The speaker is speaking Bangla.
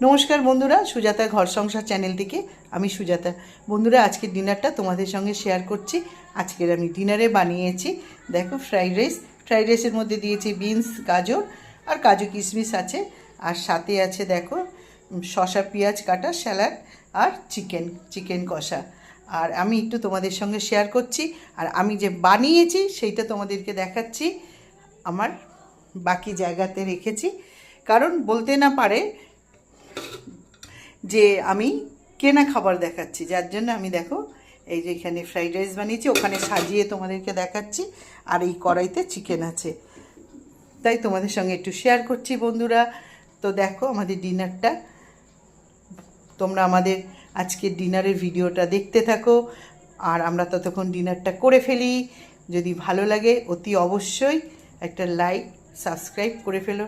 নমস্কার বন্ধুরা, সুজাতা ঘর সংসার চ্যানেল থেকে আমি সুজাতা। বন্ধুরা, আজকের ডিনারটা তোমাদের সঙ্গে শেয়ার করছি। আজকের আমি ডিনারে বানিয়েছি, দেখো, ফ্রাইড রাইস। ফ্রাইড রাইসের মধ্যে দিয়েছি বিনস, গাজর আর কাজু কিশমিশ আছে। আর সাথে আছে দেখো শসা পেঁয়াজ কাটা, স্যালাড আর চিকেন কষা। আর আমি একটু তোমাদের সঙ্গে শেয়ার করছি। আর আমি যে বানিয়েছি সেইটা তোমাদেরকে দেখাচ্ছি। আমার বাকি জায়গাতে রেখেছি, কারণ বলতে না পারে যে আমি কেনা খাবার দেখাচ্ছি, যার জন্য আমি দেখো এই যে এখানে ফ্রাইড রাইস বানিয়েছি, ওখানে সাজিয়ে তোমাদেরকে দেখাচ্ছি। আর এই কড়াইতে চিকেন আছে, তাই তোমাদের সঙ্গে একটু শেয়ার করছি বন্ধুরা। তো দেখো আমাদের ডিনারটা, তোমরা আমাদের আজকের ডিনারের ভিডিওটা দেখতে থাকো। আর আমরা ততক্ষণ ডিনারটা করে ফেলি। যদি ভালো লাগে অতি অবশ্যই একটা লাইক সাবস্ক্রাইব করে ফেলো।